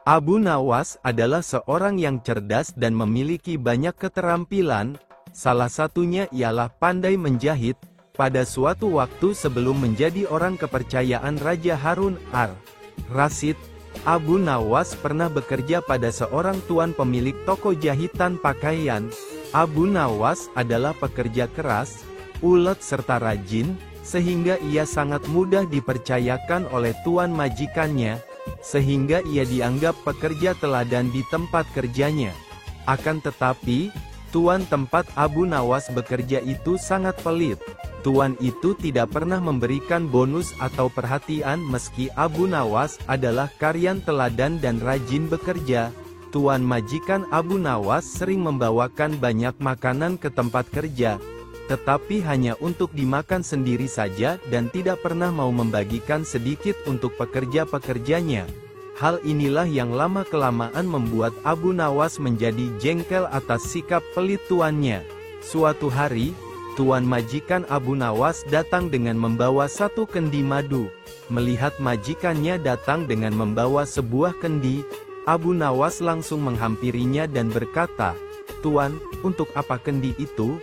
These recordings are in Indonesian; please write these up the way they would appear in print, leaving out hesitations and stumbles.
Abu Nawas adalah seorang yang cerdas dan memiliki banyak keterampilan, salah satunya ialah pandai menjahit. Pada suatu waktu sebelum menjadi orang kepercayaan Raja Harun ar-Rasyid, Abu Nawas pernah bekerja pada seorang tuan pemilik toko jahitan pakaian. Abu Nawas adalah pekerja keras, ulet serta rajin, sehingga ia sangat mudah dipercayakan oleh tuan majikannya, sehingga ia dianggap pekerja teladan di tempat kerjanya. Akan tetapi, tuan tempat Abu Nawas bekerja itu sangat pelit. Tuan itu tidak pernah memberikan bonus atau perhatian meski Abu Nawas adalah karyawan teladan dan rajin bekerja. Tuan majikan Abu Nawas sering membawakan banyak makanan ke tempat kerja, tetapi hanya untuk dimakan sendiri saja dan tidak pernah mau membagikan sedikit untuk pekerja-pekerjanya. Hal inilah yang lama-kelamaan membuat Abu Nawas menjadi jengkel atas sikap pelit tuannya. Suatu hari, tuan majikan Abu Nawas datang dengan membawa satu kendi madu. Melihat majikannya datang dengan membawa sebuah kendi, Abu Nawas langsung menghampirinya dan berkata, "Tuan, untuk apa kendi itu?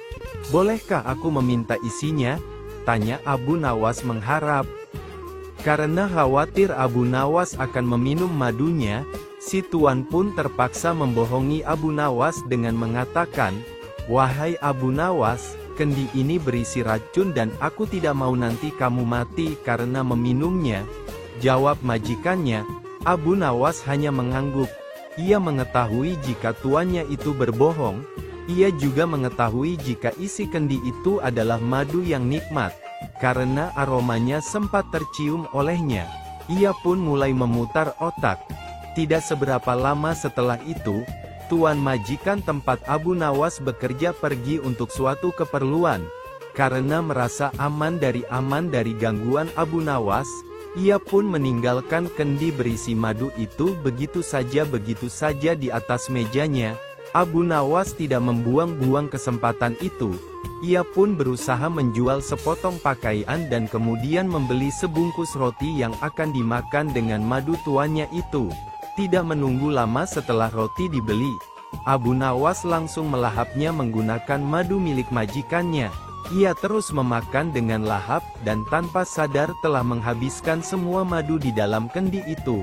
Bolehkah aku meminta isinya?" tanya Abu Nawas mengharap. Karena khawatir Abu Nawas akan meminum madunya, si tuan pun terpaksa membohongi Abu Nawas dengan mengatakan, "Wahai Abu Nawas, kendi ini berisi racun dan aku tidak mau nanti kamu mati karena meminumnya." Jawab majikannya. Abu Nawas hanya mengangguk. Ia mengetahui jika tuannya itu berbohong. Ia juga mengetahui jika isi kendi itu adalah madu yang nikmat, karena aromanya sempat tercium olehnya. Ia pun mulai memutar otak. Tidak seberapa lama setelah itu, tuan majikan tempat Abu Nawas bekerja pergi untuk suatu keperluan. Karena merasa aman dari gangguan Abu Nawas, ia pun meninggalkan kendi berisi madu itu begitu saja di atas mejanya. Abu Nawas tidak membuang-buang kesempatan itu. Ia pun berusaha menjual sepotong pakaian dan kemudian membeli sebungkus roti yang akan dimakan dengan madu tuannya itu. Tidak menunggu lama setelah roti dibeli, Abu Nawas langsung melahapnya menggunakan madu milik majikannya. Ia terus memakan dengan lahap dan tanpa sadar telah menghabiskan semua madu di dalam kendi itu.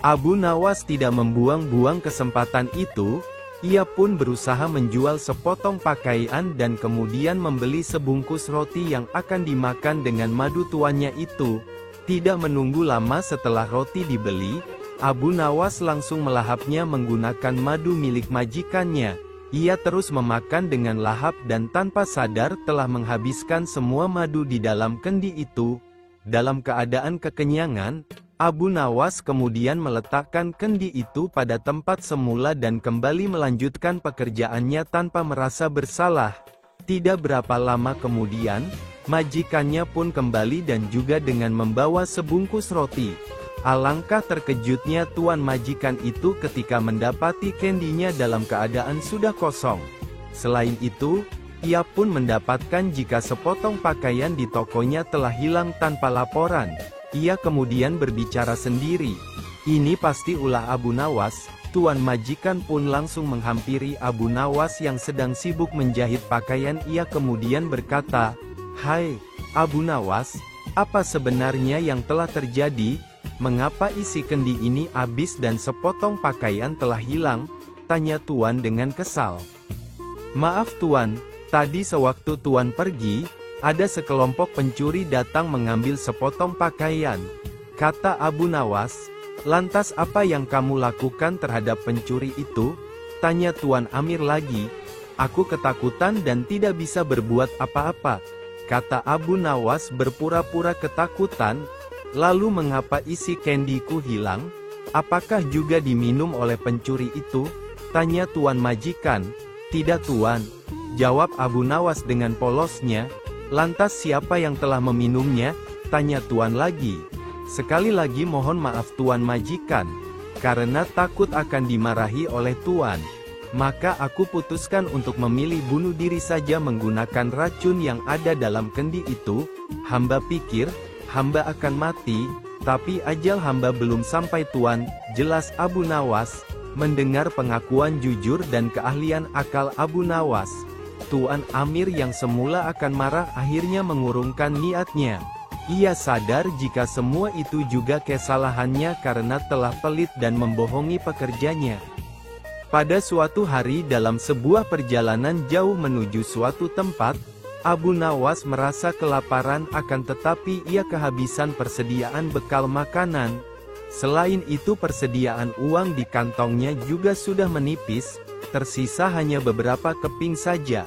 Abu Nawas tidak membuang-buang kesempatan itu. Ia pun berusaha menjual sepotong pakaian dan kemudian membeli sebungkus roti yang akan dimakan dengan madu tuannya itu. Tidak menunggu lama setelah roti dibeli, Abu Nawas langsung melahapnya menggunakan madu milik majikannya. Ia terus memakan dengan lahap dan tanpa sadar telah menghabiskan semua madu di dalam kendi itu. Dalam keadaan kekenyangan, Abu Nawas kemudian meletakkan kendi itu pada tempat semula dan kembali melanjutkan pekerjaannya tanpa merasa bersalah. Tidak berapa lama kemudian, majikannya pun kembali dan juga dengan membawa sebungkus roti. Alangkah terkejutnya tuan majikan itu ketika mendapati kendinya dalam keadaan sudah kosong. Selain itu, ia pun mendapatkan jika sepotong pakaian di tokonya telah hilang tanpa laporan. Ia kemudian berbicara sendiri. "Ini pasti ulah Abu Nawas." Tuan majikan pun langsung menghampiri Abu Nawas yang sedang sibuk menjahit pakaian. Ia kemudian berkata, "Hai, Abu Nawas, apa sebenarnya yang telah terjadi? Mengapa isi kendi ini habis dan sepotong pakaian telah hilang?" tanya tuan dengan kesal. "Maaf tuan, tadi sewaktu tuan pergi, ada sekelompok pencuri datang mengambil sepotong pakaian," kata Abu Nawas. "Lantas apa yang kamu lakukan terhadap pencuri itu?" tanya Tuan Amir lagi. "Aku ketakutan dan tidak bisa berbuat apa-apa," kata Abu Nawas berpura-pura ketakutan. "Lalu mengapa isi kendiku hilang? Apakah juga diminum oleh pencuri itu?" tanya Tuan majikan. "Tidak tuan," jawab Abu Nawas dengan polosnya. "Lantas siapa yang telah meminumnya?" tanya tuan lagi. "Sekali lagi mohon maaf tuan majikan. Karena takut akan dimarahi oleh tuan, maka aku putuskan untuk memilih bunuh diri saja menggunakan racun yang ada dalam kendi itu. Hamba pikir, hamba akan mati, Tapi ajal hamba belum sampai Tuan, jelas Abu Nawas. Mendengar pengakuan jujur dan keahlian akal Abu Nawas, Tuan Amir yang semula akan marah akhirnya mengurungkan niatnya. Ia sadar jika semua itu juga kesalahannya karena telah pelit dan membohongi pekerjanya. Pada suatu hari dalam sebuah perjalanan jauh menuju suatu tempat, Abu Nawas merasa kelaparan akan tetapi ia kehabisan persediaan bekal makanan. Selain itu persediaan uang di kantongnya juga sudah menipis, tersisa hanya beberapa keping saja.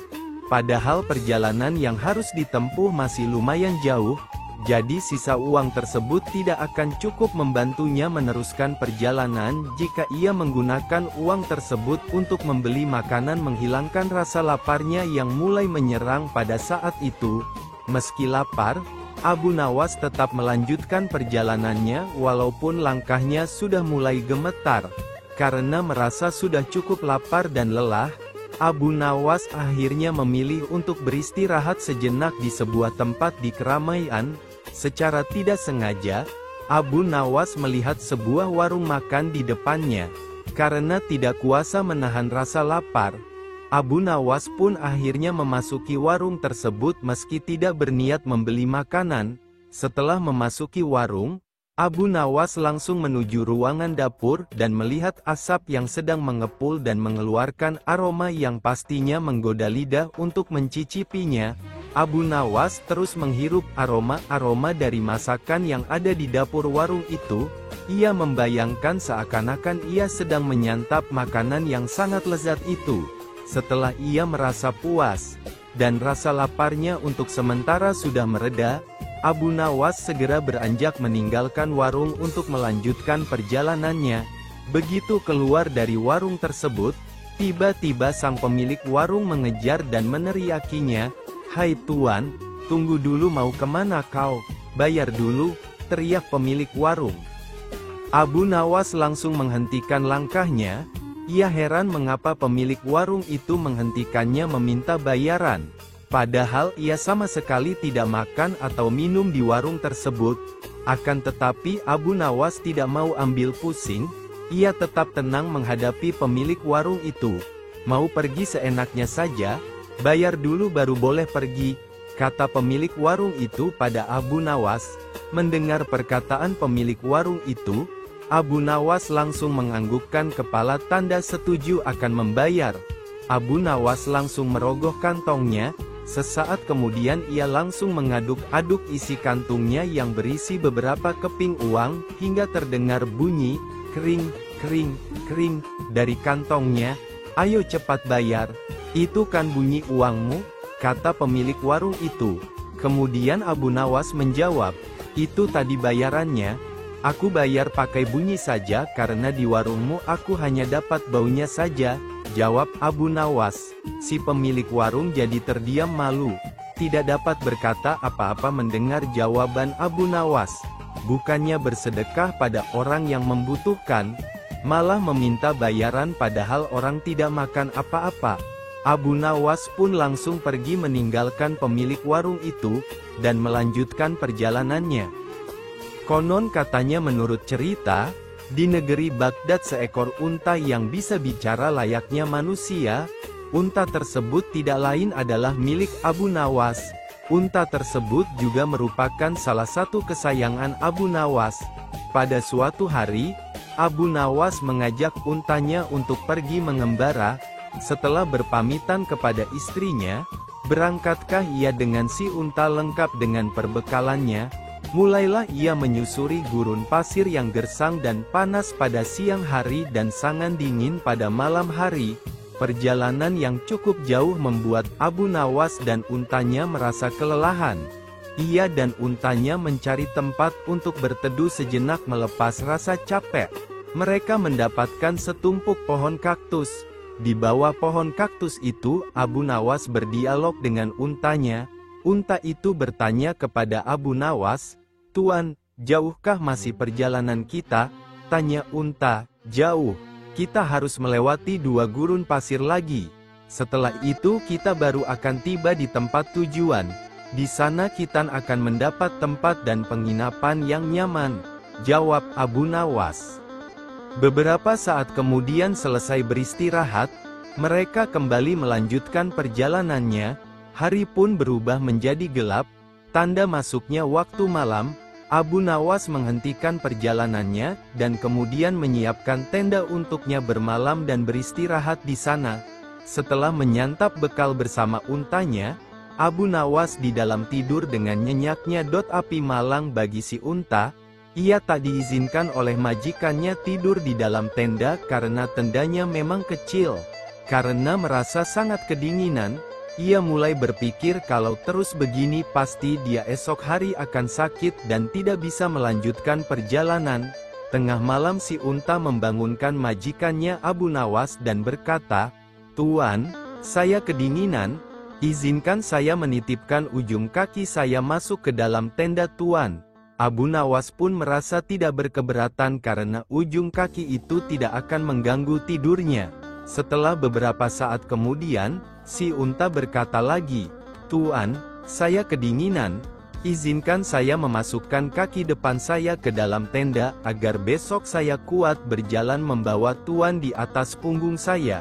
Padahal perjalanan yang harus ditempuh masih lumayan jauh, jadi sisa uang tersebut tidak akan cukup membantunya meneruskan perjalanan jika ia menggunakan uang tersebut untuk membeli makanan menghilangkan rasa laparnya yang mulai menyerang pada saat itu. Meski lapar, Abu Nawas tetap melanjutkan perjalanannya walaupun langkahnya sudah mulai gemetar. Karena merasa sudah cukup lapar dan lelah, Abu Nawas akhirnya memilih untuk beristirahat sejenak di sebuah tempat di keramaian. Secara tidak sengaja, Abu Nawas melihat sebuah warung makan di depannya. Karena tidak kuasa menahan rasa lapar, Abu Nawas pun akhirnya memasuki warung tersebut meski tidak berniat membeli makanan. Setelah memasuki warung, Abu Nawas langsung menuju ruangan dapur dan melihat asap yang sedang mengepul dan mengeluarkan aroma yang pastinya menggoda lidah untuk mencicipinya. Abu Nawas terus menghirup aroma-aroma dari masakan yang ada di dapur warung itu. Ia membayangkan seakan-akan ia sedang menyantap makanan yang sangat lezat itu. Setelah ia merasa puas, dan rasa laparnya untuk sementara sudah mereda, Abu Nawas segera beranjak meninggalkan warung untuk melanjutkan perjalanannya. Begitu keluar dari warung tersebut, tiba-tiba sang pemilik warung mengejar dan meneriakinya, "Hai Tuan, tunggu dulu, mau kemana kau? Bayar dulu," teriak pemilik warung. Abu Nawas langsung menghentikan langkahnya. Ia heran mengapa pemilik warung itu menghentikannya meminta bayaran. Padahal ia sama sekali tidak makan atau minum di warung tersebut. Akan tetapi Abu Nawas tidak mau ambil pusing. Ia tetap tenang menghadapi pemilik warung itu. "Mau pergi seenaknya saja? Bayar dulu baru boleh pergi," kata pemilik warung itu pada Abu Nawas. Mendengar perkataan pemilik warung itu, Abu Nawas langsung menganggukkan kepala tanda setuju akan membayar. Abu Nawas langsung merogoh kantongnya. Sesaat kemudian ia langsung mengaduk-aduk isi kantungnya yang berisi beberapa keping uang hingga terdengar bunyi kering, kering, kering dari kantongnya. "Ayo cepat bayar. Itu kan bunyi uangmu," kata pemilik warung itu. Kemudian Abu Nawas menjawab, "Itu tadi bayarannya. Aku bayar pakai bunyi saja karena di warungmu aku hanya dapat baunya saja," jawab Abu Nawas. Si pemilik warung jadi terdiam malu. Tidak dapat berkata apa-apa mendengar jawaban Abu Nawas. Bukannya bersedekah pada orang yang membutuhkan, malah meminta bayaran padahal orang tidak makan apa-apa. Abu Nawas pun langsung pergi meninggalkan pemilik warung itu, dan melanjutkan perjalanannya. Konon katanya menurut cerita, di negeri Baghdad seekor unta yang bisa bicara layaknya manusia. Unta tersebut tidak lain adalah milik Abu Nawas. Unta tersebut juga merupakan salah satu kesayangan Abu Nawas. Pada suatu hari, Abu Nawas mengajak untanya untuk pergi mengembara. Setelah berpamitan kepada istrinya, berangkatkah ia dengan si unta lengkap dengan perbekalannya. Mulailah ia menyusuri gurun pasir yang gersang dan panas pada siang hari dan sangat dingin pada malam hari. Perjalanan yang cukup jauh membuat Abu Nawas dan untanya merasa kelelahan. Ia dan untanya mencari tempat untuk berteduh sejenak melepas rasa capek. Mereka mendapatkan setumpuk pohon kaktus. Di bawah pohon kaktus itu, Abu Nawas berdialog dengan untanya. Unta itu bertanya kepada Abu Nawas, "Tuan, jauhkah masih perjalanan kita?" Tanya unta. "Jauh. Kita harus melewati 2 gurun pasir lagi. Setelah itu kita baru akan tiba di tempat tujuan. Di sana kita akan mendapat tempat dan penginapan yang nyaman." jawab Abu Nawas. Beberapa saat kemudian selesai beristirahat, mereka kembali melanjutkan perjalanannya. Hari pun berubah menjadi gelap, tanda masuknya waktu malam. Abu Nawas menghentikan perjalanannya, dan kemudian menyiapkan tenda untuknya bermalam dan beristirahat di sana. Setelah menyantap bekal bersama untanya, Abu Nawas di dalam tidur dengan nyenyaknya. Api malang bagi si unta. Ia tak diizinkan oleh majikannya tidur di dalam tenda karena tendanya memang kecil. Karena merasa sangat kedinginan, ia mulai berpikir kalau terus begini pasti dia esok hari akan sakit dan tidak bisa melanjutkan perjalanan. Tengah malam si unta membangunkan majikannya Abu Nawas dan berkata, "Tuan, saya kedinginan, izinkan saya menitipkan ujung kaki saya masuk ke dalam tenda Tuan." Abu Nawas pun merasa tidak berkeberatan karena ujung kaki itu tidak akan mengganggu tidurnya. Setelah beberapa saat kemudian, si unta berkata lagi, "Tuan, saya kedinginan, izinkan saya memasukkan kaki depan saya ke dalam tenda, agar besok saya kuat berjalan membawa Tuan di atas punggung saya."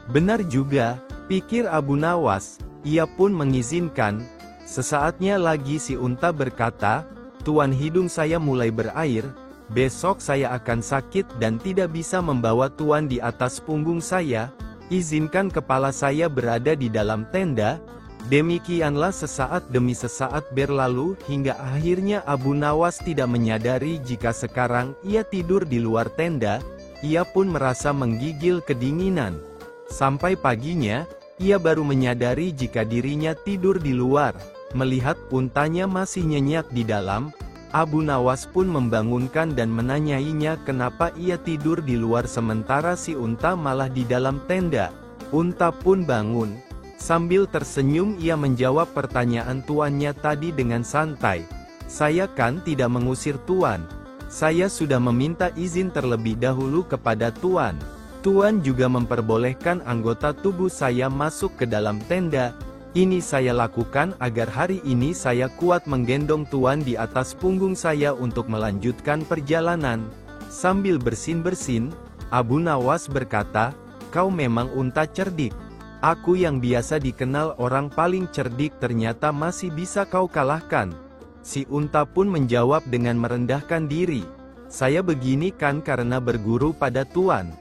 "Benar juga," pikir Abu Nawas. Ia pun mengizinkan. Sesaatnya lagi si unta berkata, "Tuan, hidung saya mulai berair. Besok saya akan sakit dan tidak bisa membawa Tuan di atas punggung saya. Izinkan kepala saya berada di dalam tenda." Demikianlah sesaat demi sesaat berlalu, hingga akhirnya Abu Nawas tidak menyadari jika sekarang ia tidur di luar tenda. Ia pun merasa menggigil kedinginan. Sampai paginya, ia baru menyadari jika dirinya tidur di luar. Melihat untanya masih nyenyak di dalam, Abu Nawas pun membangunkan dan menanyainya kenapa ia tidur di luar sementara si unta malah di dalam tenda. Unta pun bangun. Sambil tersenyum ia menjawab pertanyaan tuannya tadi dengan santai. "Saya kan tidak mengusir Tuan. Saya sudah meminta izin terlebih dahulu kepada Tuan. Tuan juga memperbolehkan anggota tubuh saya masuk ke dalam tenda. Ini saya lakukan agar hari ini saya kuat menggendong Tuan di atas punggung saya untuk melanjutkan perjalanan." Sambil bersin-bersin, Abu Nawas berkata, "Kau memang unta cerdik. Aku yang biasa dikenal orang paling cerdik ternyata masih bisa kau kalahkan." Si unta pun menjawab dengan merendahkan diri, "Saya begini kan karena berguru pada Tuan."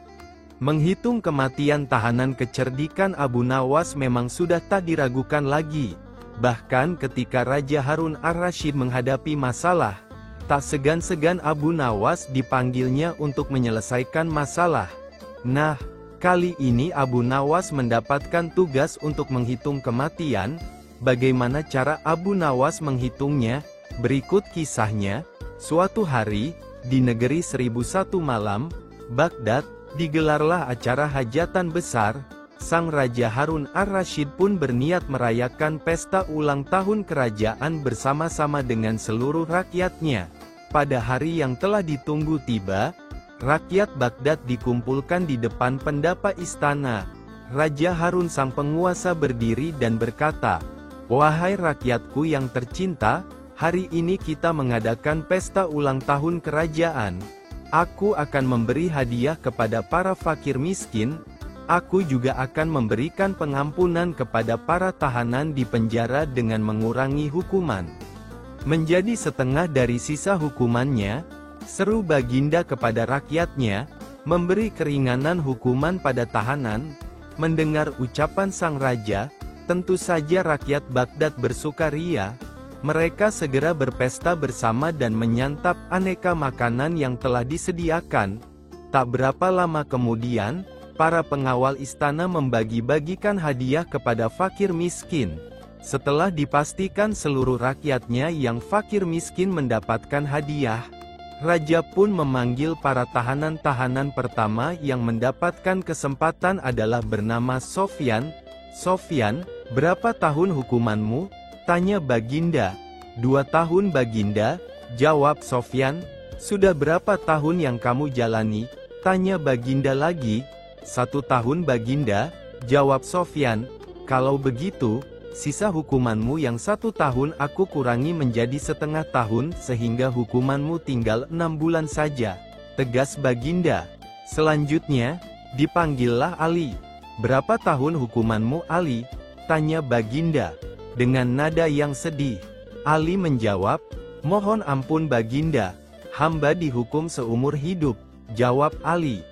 Menghitung kematian tahanan, kecerdikan Abu Nawas memang sudah tak diragukan lagi. Bahkan ketika Raja Harun ar-Rasyid menghadapi masalah, tak segan-segan Abu Nawas dipanggilnya untuk menyelesaikan masalah. Nah, kali ini Abu Nawas mendapatkan tugas untuk menghitung kematian. Bagaimana cara Abu Nawas menghitungnya? Berikut kisahnya. Suatu hari, di negeri 1001 malam, Baghdad, digelarlah acara hajatan besar. Sang Raja Harun ar-Rasyid pun berniat merayakan pesta ulang tahun kerajaan bersama-sama dengan seluruh rakyatnya. Pada hari yang telah ditunggu tiba, rakyat Baghdad dikumpulkan di depan pendapa istana. Raja Harun sang penguasa berdiri dan berkata, "Wahai rakyatku yang tercinta, hari ini kita mengadakan pesta ulang tahun kerajaan. Aku akan memberi hadiah kepada para fakir miskin. Aku juga akan memberikan pengampunan kepada para tahanan di penjara dengan mengurangi hukuman." Menjadi setengah dari sisa hukumannya, seru Baginda kepada rakyatnya, memberi keringanan hukuman pada tahanan. Mendengar ucapan sang raja, tentu saja rakyat Baghdad bersukaria. Mereka segera berpesta bersama dan menyantap aneka makanan yang telah disediakan. Tak berapa lama kemudian, para pengawal istana membagi-bagikan hadiah kepada fakir miskin. Setelah dipastikan seluruh rakyatnya yang fakir miskin mendapatkan hadiah, raja pun memanggil para tahanan-tahanan. Pertama yang mendapatkan kesempatan adalah bernama Sofyan. "Sofyan, berapa tahun hukumanmu?" tanya Baginda. "2 tahun Baginda," jawab Sofyan. "Sudah berapa tahun yang kamu jalani?" tanya Baginda lagi. "1 tahun Baginda," jawab Sofyan. "Kalau begitu, sisa hukumanmu yang 1 tahun aku kurangi menjadi setengah tahun sehingga hukumanmu tinggal 6 bulan saja, tegas Baginda. Selanjutnya, dipanggillah Ali. Berapa tahun hukumanmu Ali? Tanya Baginda. Dengan nada yang sedih, Ali menjawab, mohon ampun Baginda, hamba dihukum seumur hidup, jawab Ali.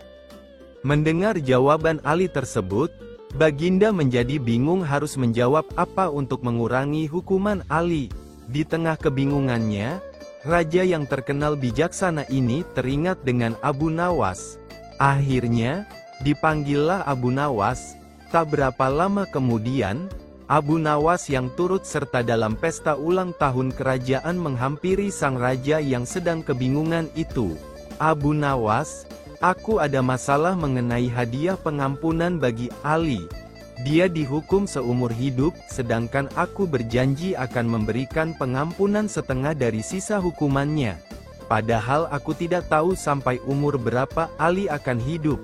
Mendengar jawaban Ali tersebut, Baginda menjadi bingung harus menjawab apa untuk mengurangi hukuman Ali. Di tengah kebingungannya, raja yang terkenal bijaksana ini teringat dengan Abu Nawas. Akhirnya, dipanggillah Abu Nawas. Tak berapa lama kemudian, Abu Nawas yang turut serta dalam pesta ulang tahun kerajaan menghampiri sang raja yang sedang kebingungan itu. Abu Nawas, aku ada masalah mengenai hadiah pengampunan bagi Ali. Dia dihukum seumur hidup, sedangkan aku berjanji akan memberikan pengampunan setengah dari sisa hukumannya. Padahal aku tidak tahu sampai umur berapa Ali akan hidup.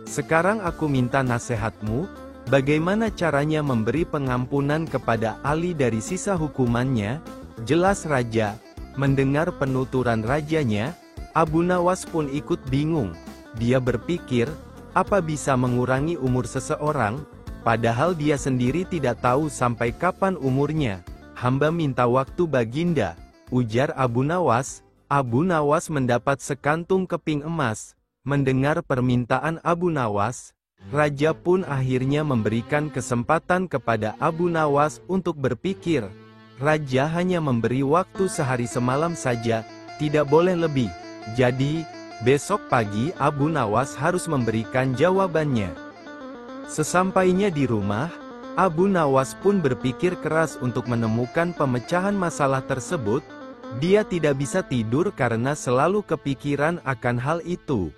Sekarang aku minta nasihatmu, bagaimana caranya memberi pengampunan kepada Ali dari sisa hukumannya? Jelas raja. Mendengar penuturan rajanya, Abu Nawas pun ikut bingung. Dia berpikir, apa bisa mengurangi umur seseorang, padahal dia sendiri tidak tahu sampai kapan umurnya. Hamba minta waktu Baginda, ujar Abu Nawas. Abu Nawas mendapat sekantung keping emas. Mendengar permintaan Abu Nawas, raja pun akhirnya memberikan kesempatan kepada Abu Nawas untuk berpikir. Raja hanya memberi waktu sehari semalam saja, tidak boleh lebih. Jadi, besok pagi Abu Nawas harus memberikan jawabannya. Sesampainya di rumah, Abu Nawas pun berpikir keras untuk menemukan pemecahan masalah tersebut. Dia tidak bisa tidur karena selalu kepikiran akan hal itu.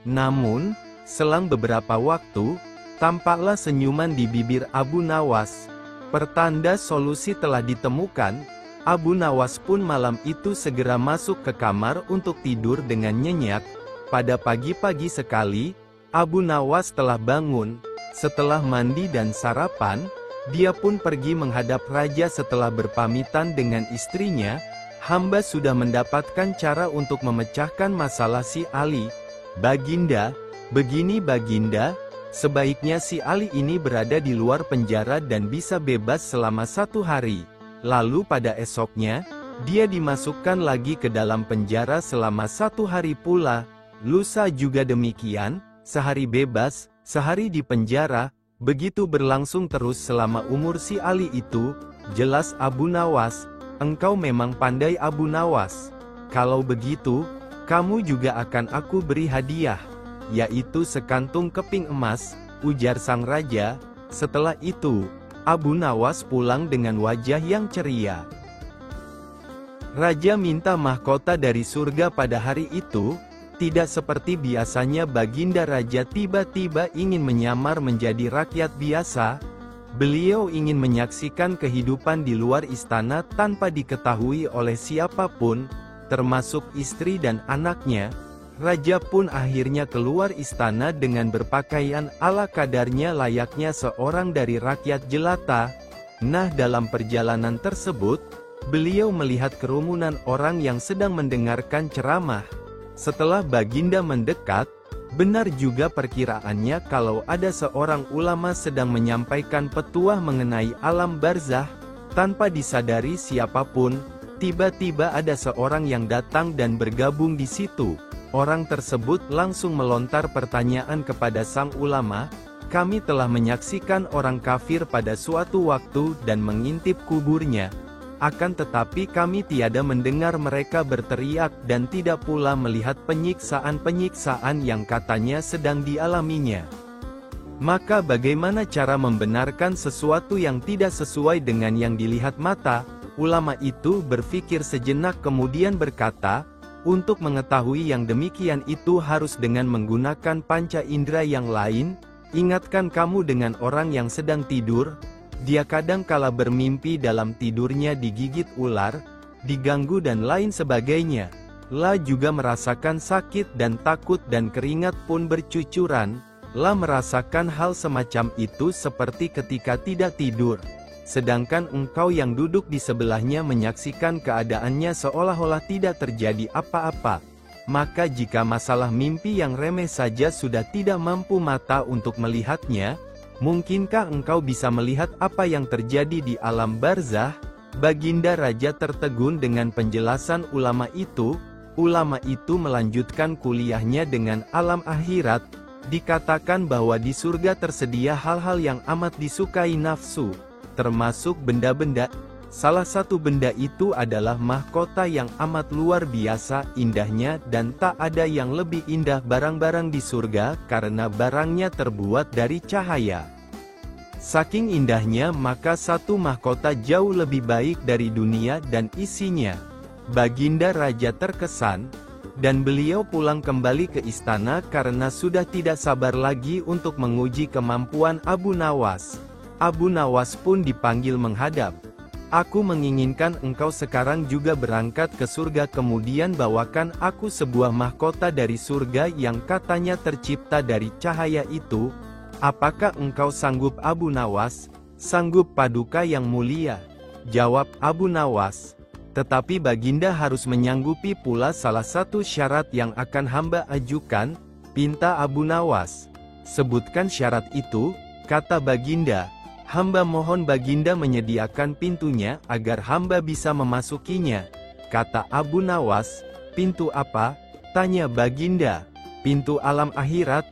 Namun, selang beberapa waktu, tampaklah senyuman di bibir Abu Nawas. Pertanda solusi telah ditemukan. Abu Nawas pun malam itu segera masuk ke kamar untuk tidur dengan nyenyak. Pada pagi-pagi sekali, Abu Nawas telah bangun. Setelah mandi dan sarapan, dia pun pergi menghadap raja setelah berpamitan dengan istrinya. Hamba sudah mendapatkan cara untuk memecahkan masalah si Ali. Baginda, begini Baginda, sebaiknya si Ali ini berada di luar penjara dan bisa bebas selama 1 hari. Lalu pada esoknya, dia dimasukkan lagi ke dalam penjara selama 1 hari pula. Lusa juga demikian, sehari bebas, sehari di penjara, begitu berlangsung terus selama umur si Ali itu. Jelas Abu Nawas, engkau memang pandai Abu Nawas. Kalau begitu, kamu juga akan aku beri hadiah, yaitu sekantung keping emas, ujar sang raja. Setelah itu, Abu Nawas pulang dengan wajah yang ceria. Raja minta mahkota dari surga pada hari itu. Tidak seperti biasanya Baginda Raja tiba-tiba ingin menyamar menjadi rakyat biasa. Beliau ingin menyaksikan kehidupan di luar istana tanpa diketahui oleh siapapun, termasuk istri dan anaknya. Raja pun akhirnya keluar istana dengan berpakaian ala kadarnya layaknya seorang dari rakyat jelata. Nah, dalam perjalanan tersebut, beliau melihat kerumunan orang yang sedang mendengarkan ceramah. Setelah Baginda mendekat, benar juga perkiraannya kalau ada seorang ulama sedang menyampaikan petuah mengenai alam barzah. Tanpa disadari siapapun, tiba-tiba ada seorang yang datang dan bergabung di situ. Orang tersebut langsung melontar pertanyaan kepada sang ulama. Kami telah menyaksikan orang kafir pada suatu waktu dan mengintip kuburnya. Akan tetapi kami tiada mendengar mereka berteriak dan tidak pula melihat penyiksaan-penyiksaan yang katanya sedang dialaminya. Maka bagaimana cara membenarkan sesuatu yang tidak sesuai dengan yang dilihat mata? Ulama itu berpikir sejenak kemudian berkata, untuk mengetahui yang demikian itu harus dengan menggunakan panca indera yang lain. Ingatkan kamu dengan orang yang sedang tidur. Dia kadang kala bermimpi dalam tidurnya digigit ular, diganggu dan lain sebagainya. La juga merasakan sakit dan takut dan keringat pun bercucuran. La merasakan hal semacam itu seperti ketika tidak tidur. sedangkan engkau yang duduk di sebelahnya menyaksikan keadaannya seolah-olah tidak terjadi apa-apa. Maka jika masalah mimpi yang remeh saja sudah tidak mampu mata untuk melihatnya, mungkinkah engkau bisa melihat apa yang terjadi di alam barzah? Baginda Raja tertegun dengan penjelasan ulama itu. Ulama itu melanjutkan kuliahnya dengan alam akhirat. Dikatakan bahwa di surga tersedia hal-hal yang amat disukai nafsu, termasuk benda-benda. Salah satu benda itu adalah mahkota yang amat luar biasa indahnya, dan tak ada yang lebih indah barang-barang di surga karena barangnya terbuat dari cahaya. Saking indahnya maka satu mahkota jauh lebih baik dari dunia dan isinya. Baginda Raja terkesan, dan beliau pulang kembali ke istana karena sudah tidak sabar lagi untuk menguji kemampuan Abu Nawas. Abu Nawas pun dipanggil menghadap. Aku menginginkan engkau sekarang juga berangkat ke surga, kemudian bawakan aku sebuah mahkota dari surga yang katanya tercipta dari cahaya itu. Apakah engkau sanggup Abu Nawas? Sanggup Paduka yang mulia, jawab Abu Nawas. Tetapi Baginda harus menyanggupi pula salah satu syarat yang akan hamba ajukan, pinta Abu Nawas. Sebutkan syarat itu, kata Baginda. Hamba mohon Baginda menyediakan pintunya agar hamba bisa memasukinya, kata Abu Nawas. Pintu apa? Tanya Baginda. Pintu alam akhirat,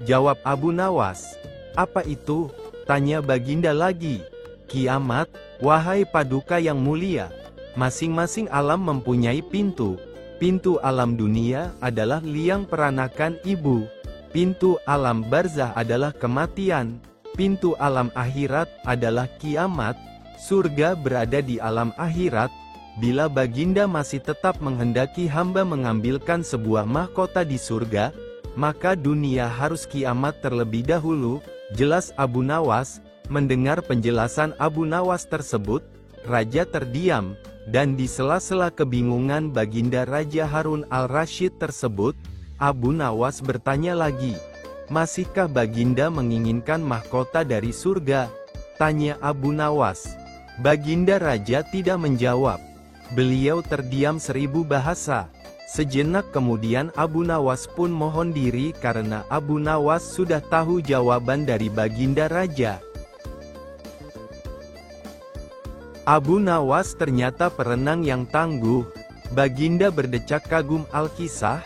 jawab Abu Nawas. Apa itu? Tanya Baginda lagi. Kiamat, wahai Paduka yang mulia. Masing-masing alam mempunyai pintu. Pintu alam dunia adalah liang peranakan ibu. Pintu alam barzah adalah kematian. Pintu alam akhirat adalah kiamat. Surga berada di alam akhirat. Bila Baginda masih tetap menghendaki hamba mengambilkan sebuah mahkota di surga, maka dunia harus kiamat terlebih dahulu, jelas Abu Nawas. Mendengar penjelasan Abu Nawas tersebut, Raja terdiam, dan di sela-sela kebingungan Baginda Raja Harun al-Rasyid tersebut, Abu Nawas bertanya lagi. Masihkah Baginda menginginkan mahkota dari surga? Tanya Abu Nawas. Baginda Raja tidak menjawab. Beliau terdiam 1000 bahasa. Sejenak kemudian Abu Nawas pun mohon diri karena Abu Nawas sudah tahu jawaban dari Baginda Raja. Abu Nawas ternyata perenang yang tangguh. Baginda berdecak kagum al-kisah.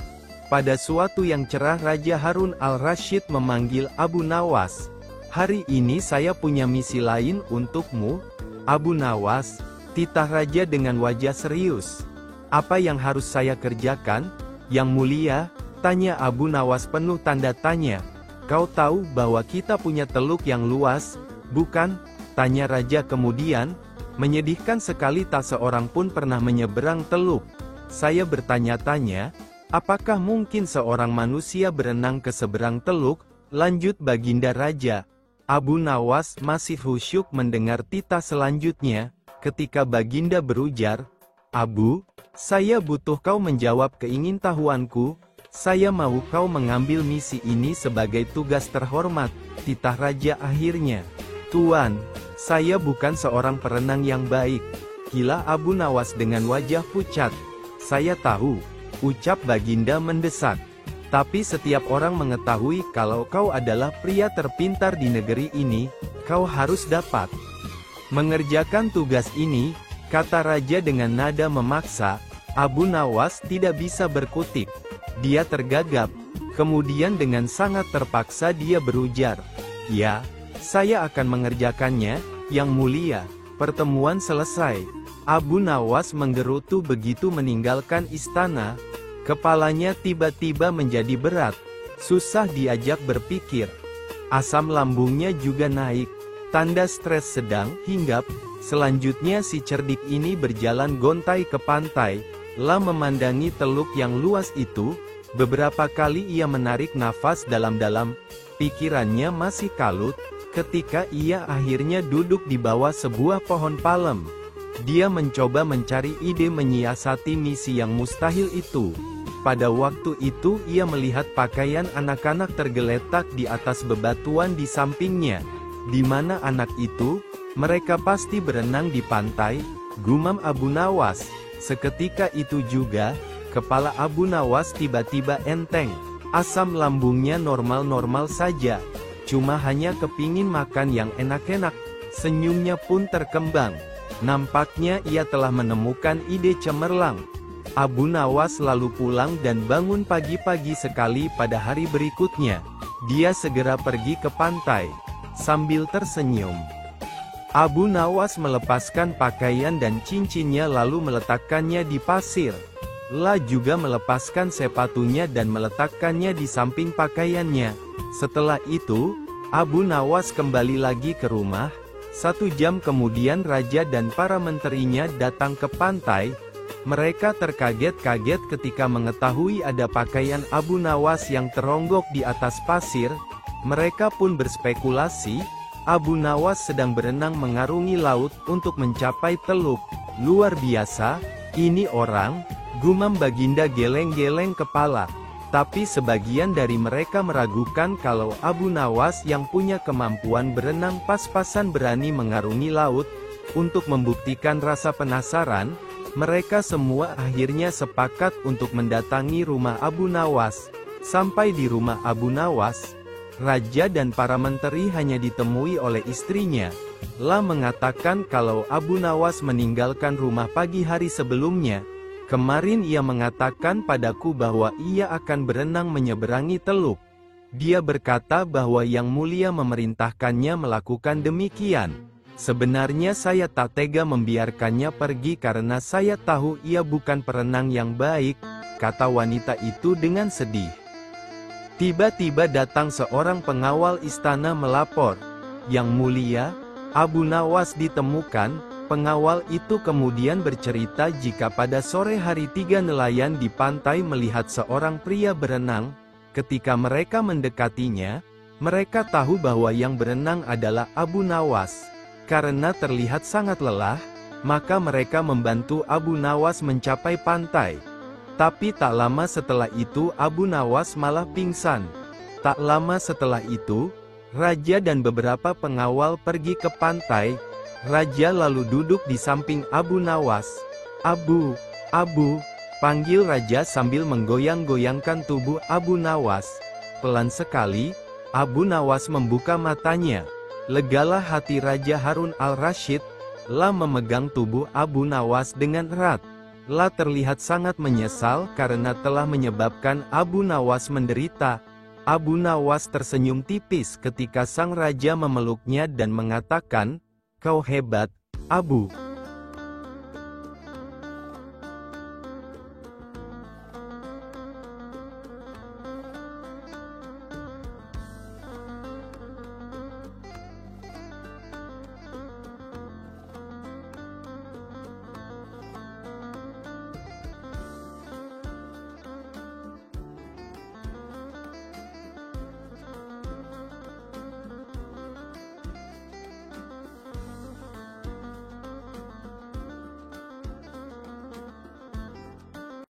Pada suatu yang cerah Raja Harun al-Rasyid memanggil Abu Nawas. Hari ini saya punya misi lain untukmu, Abu Nawas, titah Raja dengan wajah serius. Apa yang harus saya kerjakan, Yang Mulia? Tanya Abu Nawas penuh tanda tanya. Kau tahu bahwa kita punya teluk yang luas, bukan? Tanya Raja kemudian. Menyedihkan sekali tak seorang pun pernah menyeberang teluk. Saya bertanya-tanya, apakah mungkin seorang manusia berenang ke seberang teluk? Lanjut Baginda Raja. Abu Nawas masih khusyuk mendengar titah selanjutnya, ketika Baginda berujar, Abu, saya butuh kau menjawab keingintahuanku, saya mau kau mengambil misi ini sebagai tugas terhormat. Titah Raja akhirnya, Tuan, saya bukan seorang perenang yang baik. Gila Abu Nawas dengan wajah pucat. Saya tahu, ucap Baginda mendesak. Tapi setiap orang mengetahui kalau kau adalah pria terpintar di negeri ini, kau harus dapat mengerjakan tugas ini, kata Raja dengan nada memaksa. Abu Nawas tidak bisa berkutik. Dia tergagap. Kemudian dengan sangat terpaksa dia berujar, ya, saya akan mengerjakannya, Yang Mulia. Pertemuan selesai. Abu Nawas menggerutu begitu meninggalkan istana. Kepalanya tiba-tiba menjadi berat. Susah diajak berpikir. Asam lambungnya juga naik. Tanda stres sedang hinggap. Selanjutnya si cerdik ini berjalan gontai ke pantai. Lah memandangi teluk yang luas itu. Beberapa kali ia menarik nafas dalam-dalam. Pikirannya masih kalut. Ketika ia akhirnya duduk di bawah sebuah pohon palem. Dia mencoba mencari ide menyiasati misi yang mustahil itu. Pada waktu itu ia melihat pakaian anak-anak tergeletak di atas bebatuan di sampingnya. Di mana anak itu? Mereka pasti berenang di pantai, gumam Abu Nawas. Seketika itu juga, kepala Abu Nawas tiba-tiba enteng. Asam lambungnya normal-normal saja. Cuma hanya kepingin makan yang enak-enak. Senyumnya pun terkembang. Nampaknya ia telah menemukan ide cemerlang. Abu Nawas lalu pulang dan bangun pagi-pagi sekali pada hari berikutnya. Dia segera pergi ke pantai. Sambil tersenyum, Abu Nawas melepaskan pakaian dan cincinnya lalu meletakkannya di pasir. La juga melepaskan sepatunya dan meletakkannya di samping pakaiannya. Setelah itu, Abu Nawas kembali lagi ke rumah. 1 jam kemudian raja dan para menterinya datang ke pantai. Mereka terkaget-kaget ketika mengetahui ada pakaian Abu Nawas yang teronggok di atas pasir. Mereka pun berspekulasi, Abu Nawas sedang berenang mengarungi laut untuk mencapai Teluk. Luar biasa, ini orang, gumam Baginda geleng-geleng kepala. Tapi sebagian dari mereka meragukan kalau Abu Nawas yang punya kemampuan berenang pas-pasan berani mengarungi laut. Untuk membuktikan rasa penasaran, mereka semua akhirnya sepakat untuk mendatangi rumah Abu Nawas. Sampai di rumah Abu Nawas, raja dan para menteri hanya ditemui oleh istrinya. La mengatakan kalau Abu Nawas meninggalkan rumah pagi hari sebelumnya. Kemarin ia mengatakan padaku bahwa ia akan berenang menyeberangi teluk. Dia berkata bahwa Yang Mulia memerintahkannya melakukan demikian. Sebenarnya saya tak tega membiarkannya pergi karena saya tahu ia bukan perenang yang baik, kata wanita itu dengan sedih. Tiba-tiba datang seorang pengawal istana melapor. Yang Mulia, Abu Nawas ditemukan. Pengawal itu kemudian bercerita jika pada sore hari 3 nelayan di pantai melihat seorang pria berenang. Ketika mereka mendekatinya, mereka tahu bahwa yang berenang adalah Abu Nawas. Karena terlihat sangat lelah, maka mereka membantu Abu Nawas mencapai pantai. Tapi tak lama setelah itu Abu Nawas malah pingsan. Tak lama setelah itu, raja dan beberapa pengawal pergi ke pantai. Raja lalu duduk di samping Abu Nawas. Abu, panggil raja sambil menggoyang-goyangkan tubuh Abu Nawas. Pelan sekali, Abu Nawas membuka matanya. Legalah hati Raja Harun al-Rashid. La memegang tubuh Abu Nawas dengan erat. La terlihat sangat menyesal karena telah menyebabkan Abu Nawas menderita. Abu Nawas tersenyum tipis ketika sang raja memeluknya dan mengatakan, "Kau hebat, Abu."